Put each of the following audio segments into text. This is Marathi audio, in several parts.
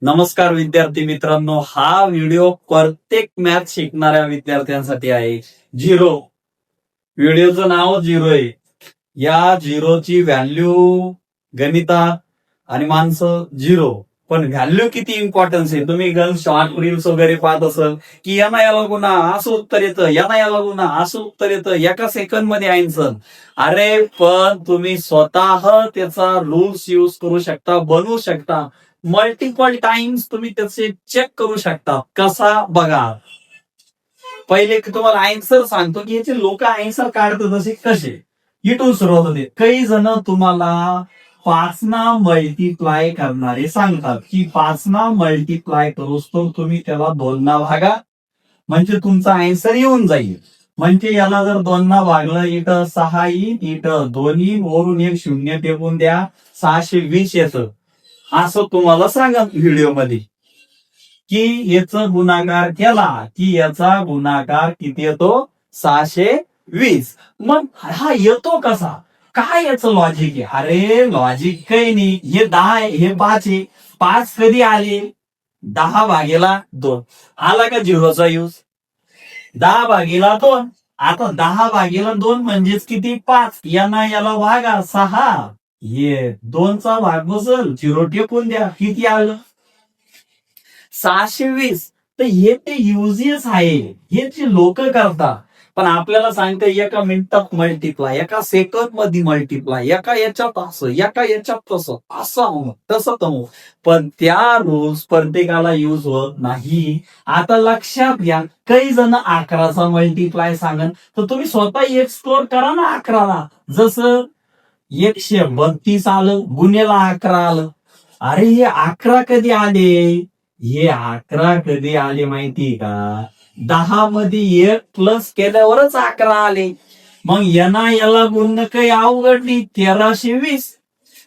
नमस्कार विद्यार्थी मित्रांनो, हा व्हिडिओ प्रत्येक मॅथ शिकणाऱ्या विद्यार्थ्यांसाठी आहे. झिरो व्हिडिओचं नाव झिरो आहे. या झिरोची व्हॅल्यू गणितात आणि माणसं झिरो, पण व्हॅल्यू किती इम्पॉर्टन्स आहे. तुम्ही शॉर्ट रील्स वगैरे पाहत असाल की यांना याला गुन्हा असं उत्तर येतं, यांना याला गुन्हा असं उत्तर येतं, एका सेकंड मध्ये आन्सर. अरे पण तुम्ही स्वतः त्याचा रूल्स यूज करू शकता, बनवू शकता. मल्टिपल टाइम्स तुम्ही त्याचे चेक करू शकता. कसा बघा, पहिले तुम्हाला आन्सर सांगतो की याचे लोक आन्सर काढतात तसे कसे. इथून सुरुवात होते. काही जण तुम्हाला 5 मल्टिप्लाय करणारे सांगतात की 5 मल्टिप्लाय करूच तो तुम्ही त्याला 2 भागा, म्हणजे तुमचा आन्सर येऊन जाईल. म्हणजे याला जर 2 भागलं, इथं 6 येईल, इथं 2 येईल, वरून एक शून्य टेकून द्या, 620 येतं. असं तुम्हाला सांगा व्हिडिओमध्ये की याचा गुणाकार केला की याचा गुणाकार किती येतो, 620. मग हा येतो कसा, काय याचं लॉजिक आहे. अरे लॉजिक काही नाही, हे 10 आहे, हे 5 आहे. 5 कधी आले, 10/2 आला का झिरोचा यूज. 10/2. आता 10/2 म्हणजेच किती, 5. याला भागा 6, ये 2चा भाग बसल, झिरो टेकून द्या, किती आलं, 620. तर हे ते युजेस आहे, हे जे लोक करतात. पण आपल्याला सांगते एका मिनिटात मल्टिप्लाय, एका सेकंड मध्ये मल्टिप्लाय, एका याच्यात असं, एका याच्यात तसं, असं हो तसं तर. पण त्या रूल्स प्रत्येकाला युज होत नाही. आता लक्षात घ्या, काही जण 11चा मल्टिप्लाय सांगन, तर तुम्ही स्वतः एक्सप्लोर करा ना 11ला. जसं 132 आलं, गुन्हेला 11 आलं. अरे हे 11 कधी आले, हे 11 कधी आले माहिती का, 10 मध्ये 1 प्लस केल्यावरच 11 आले. मग याला गुणणं काही अवघड नाही, 1320.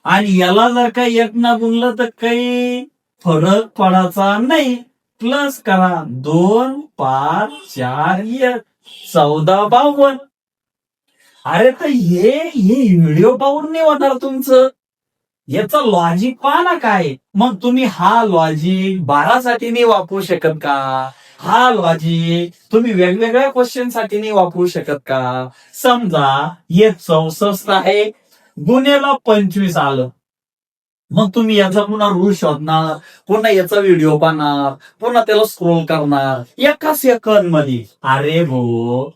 आणि याला जर काही 1 ना गुणलं तर काही फरक पडायचा नाही. प्लस करा, 2 5 4 1, 1452. अरे तर हे व्हिडिओ पाहून नाही होणार तुमचं, याचं लॉजिक पहा ना काय. मग तुम्ही हा लॉजिक 12 साठी नाही वापरू शकत का, हा लॉजिक तुम्ही वेगवेगळ्या क्वेश्चन साठी नाही वापरू शकत का. समजा हे 64 आहे, गुन्हेला 25 आलं. मग तुम्ही याचा पुन्हा रूल शोधणार, पुन्हा याचा व्हिडिओ पाहणार, पुन्हा त्याला स्क्रोल करणार एका सेकंड मध्ये. अरे भो,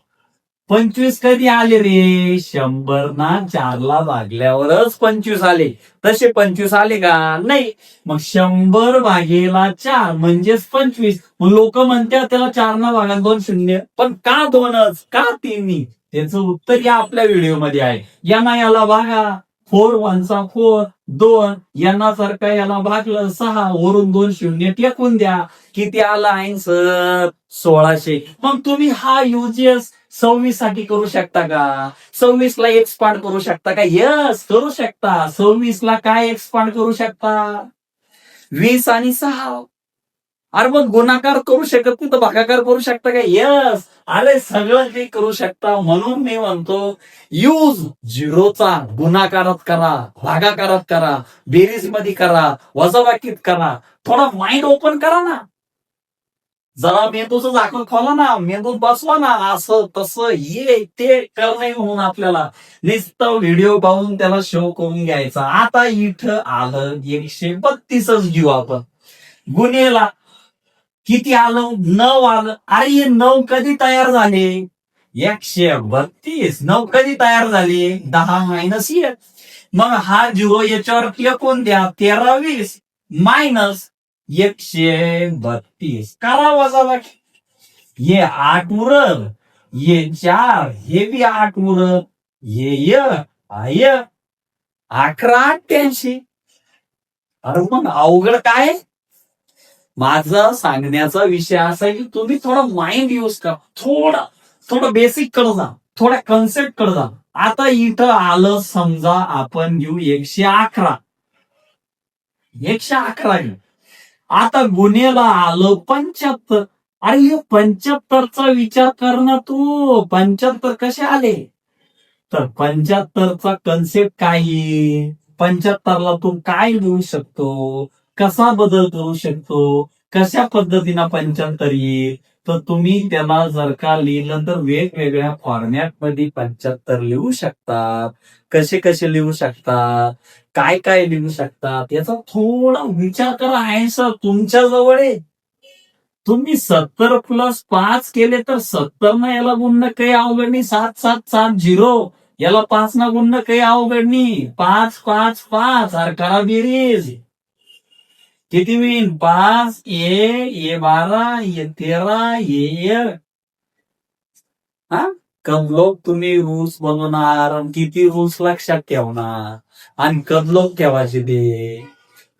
25 कधी आले रे, 100 ना 4ला भागल्यावरच 25 आले. तसे 25 आले का, नाही. मग 100/4 म्हणजेच 25. मग लोक म्हणतात त्याला 4 ना भागा 2 शून्य, पण का 2च, का 3? त्याचं उत्तर या आपल्या व्हिडिओमध्ये आहे. याला भागा, 4 1 4, 2. सारखा याला भागलं 6, वरून 2 शून्य टेकून द्या, किती आला आन्सर, 1600. मग तुम्ही हा युजेस 26 साठी करू शकता का, 26 ला एक्सपांड करू शकता का, यस करू शकता. 26 ला काय एक्सपांड करू शकता, 20 आणि 6. अरे मग गुणाकार करू शकत नाही तर भागाकार करू शकता का, यस. अरे सगळं काही करू शकता. म्हणून मी म्हणतो यूज झिरोचा, गुणाकारात करा, भागाकारात करा, बेरीज मध्ये करा, वजाबाकीत करा. थोडा माइंड ओपन करा ना, जरा मेंदूचं झाकण खोला ना, मेंदूत बसवा ना, असं तसं हे ते करणे. म्हणून आपल्याला नुसतं व्हिडिओ पाहून त्याला शो करून घ्यायचा. आता इथं आलं 132च घेऊ आपण. गुन्हेला किती आलं, 9 आलं. अरे हे 9 कधी तयार झाले, 132. 9 कधी तयार झाले, 10 - 1. मग हा झिरो याच्यावर टेकून द्या, 1320 मायनस 132 करा वजाबाकी. ये 8 उरल, ये 4, हे बी 8 उरल, ये 1188. अरे मग अवघड काय. माझा सांगण्याचा विषय असा आहे की तुम्ही थोडा माइंड यूज करा, थोडं बेसिक कडे जा, थोड्या कन्सेप्ट कडे जा. आता इथं आलं, समजा आपण घेऊ 111. 111 घेऊ. आता गुन्हेला आलं 75. अरे हे 75चा विचार कर ना तू, 75 कसे आले. तर 75चा कन्सेप्ट काय, 75ला तू काय लिहू शकतो, कसा बदल करू शकतो, कशा पद्धतीनं 75 येईल, तर तुम्ही त्याला जर का लिहिलं तर वेगवेगळ्या फॉर्मॅट मध्ये 75 लिहू शकतात. कसे कसे लिहू शकतात, काय काय लिहू शकतात, याचा थोडा विचार करा. आहे सर तुमच्या जवळ आहे. तुम्ही 70+5 केले तर 70 ना याला गुणणं काही अवघड नाही. 7770 याला 5 ना गुणणं काही अवघड नाही. 5 5 5 अरे करा बेरीज. किती होईल? 5 ये 12 ये 13 ये 1. हा कब लोक तुम्ही रूल्स बनवणार आणि किती रूल्स लक्षात ठेवणार आणि कब लोक ठेवायचे ते,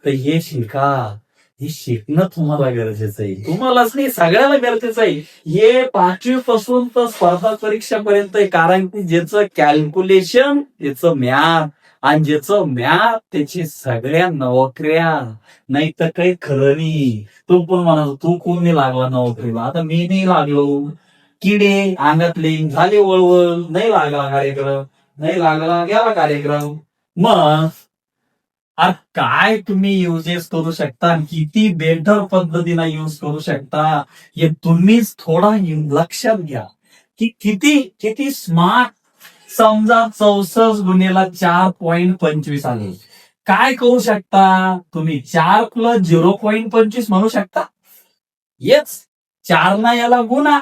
तर हे शिका. हे शिकणं तुम्हाला गरजेचं आहे. तुम्हालाच नाही सगळ्याला गरजेचं आहे. हे 5वी पासून तर स्पर्धा परीक्षापर्यंत आहे. कारण की ज्याचं कॅल्क्युलेशन त्याचं मॅथ आणि ज्याचं मॅथ त्याची सगळ्या नोकऱ्या. नाही तर काही खरं नाही. तू पण म्हणा तू कोण नाही लागला नोकरीला. आता मी नाही लागलो. किडे अंगातले झाले वळवळ, नाही लागला कार्यक्रम, नाही लागला गेला कार्यक्रम. मग आता काय तुम्ही युजेस करू शकता आणि किती बेटर पद्धतीने यूज करू शकता हे तुम्हीच थोडा लक्षात घ्या की किती किती स्मार्ट. समजा 64 गुणेला 4.25 आले, काय करू शकता तुम्ही? 4 + 0.25 म्हणू शकता. येस 4 ना याला गुणा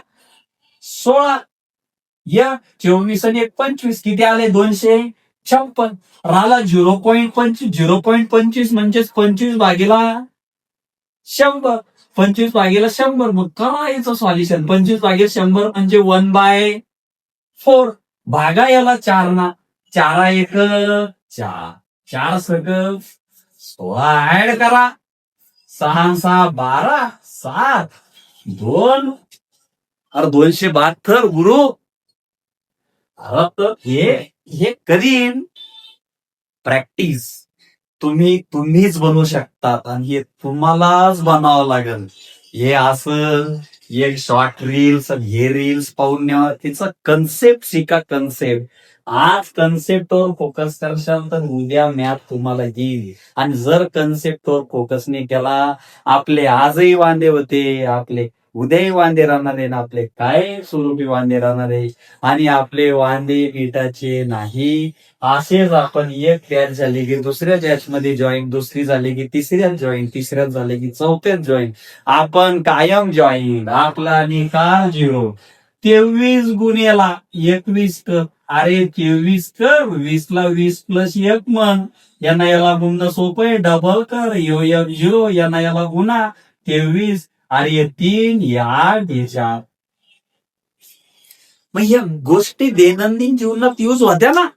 16 या 24 आणि 1 25 किती आले? 256. राहिला 0.25. 0.25 म्हणजेच 25/100. 25/100. मग करायचं सॉल्युशन. 25/100 म्हणजे 1/4. भागा याला 4 ना. 4 1 4 4 सग 16 ऍड करा. 6 6 12 7 2 अरे 272 गुरु. अरे तर हे करीन प्रॅक्टिस तुम्हीच बनवू शकतात आणि हे तुम्हालाच बनावं लागेल. हे असं एक शॉर्ट रील्स हे रील्स पाहून तिचा कन्सेप्ट शिका. कन्सेप्ट आज कन्सेप्टवर फोकस करशाल तर उद्या मॅथ तुम्हाला येईल. आणि जर कन्सेप्टवर फोकस नाही केला, आपले आजही वांदे होते, आपले उद्याही वांदे राहणार आहे ना, आपले काय स्वरूपी वांदे राहणार आहे. आणि आपले वांदे मिटाचे नाही. असेच आपण एक बॅच झाली की दुसऱ्या बॅच मध्ये जॉईन, दुसरी झाली की तिसऱ्यात जॉईन, तिसऱ्यात झाले की चौथ्यात जॉईन. आपण कायम जॉईन. आपला निकाल 0. 23 गुणेला 21 कर. अरे 23 कर. 20 ला 20 + 1 म्हण. यांना याला गुणणं सोपं आहे. डबल कर. यो 1 0 यांना याला गुणा 23. अरे 3 हे 8 हे 4. मग या गोष्टी दैनंदिन जीवनात यूज होत्या ना.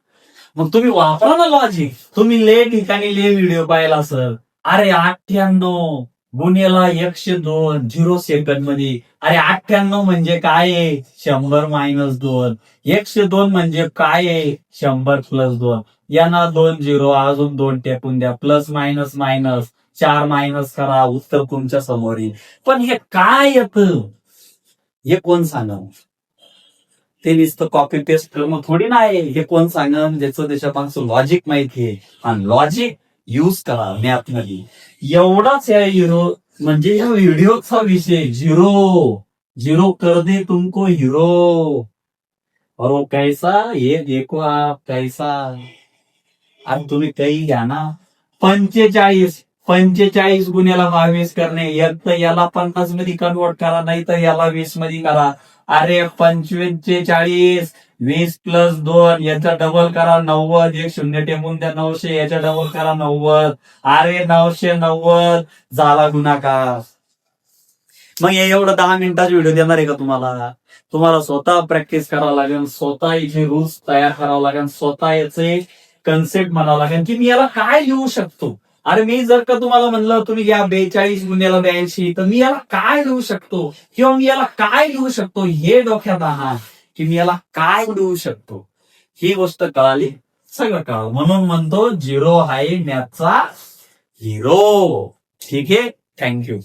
मग तुम्ही वापरा ना लॉजिक. तुम्ही ठिकाणी व्हिडिओ पाहिला सर. अरे 98 गुणेला 102 0 सेकंड मध्ये. अरे 98 म्हणजे काय आहे? 100 - 2. 102 म्हणजे काय आहे? 100 + 2. यांना 2 0 अजून 2 टेकून द्या. प्लस मायनस मायनस 4 मायनस करा. उत्तर तुमच्या समोर येईल. पण हे काय येतं हे कोण सांगा? ते नुसतं कॉपी पेस्ट करणं थोडी नाही. हे कोण सांगन ज्याचं त्याच्यापासून लॉजिक माहिती आहे. आणि लॉजिक यूज करा मॅथ मध्ये. एवढाच या म्हणजे या व्हिडिओचा विषय. 0 कर दे तुमको हिरो. और वो कैसा ये देखो आप कैसा. आणि तुम्ही काही घ्या ना. 45 गुन्ह्याला 22 करणे. एक तर याला 50 मध्ये कन्वर्ट करा, नाही तर याला 20 मध्ये करा. अरे 45 20 + 2 याचा डबल करा 90. 1 0 टेकून द्या 900. याचा डबल करा 90. अरे 990 झाला गुणाकार. मग हे एवढं 10 मिनिटाचा व्हिडिओ देणार आहे का तुम्हाला? तुम्हाला स्वतः प्रॅक्टिस करावं लागेल. स्वतः इथे रूल्स तयार करावं लागेल. स्वतः याचे कन्सेप्ट म्हणावं लागेल की मी याला काय लिहू शकतो. अरे मी जर का तुम्हाला म्हणलं तुम्ही घ्या 42 गुणेला 82, तर मी याला काय लिहू शकतो किंवा मी याला काय लिहू शकतो हे डोक्यात आणा की मी याला काय लिहू शकतो. ही गोष्ट कळाली सगळं कळालं. म्हणून म्हणतो 0 आहे मॅथचा हिरो. ठीक आहे. थँक्यू.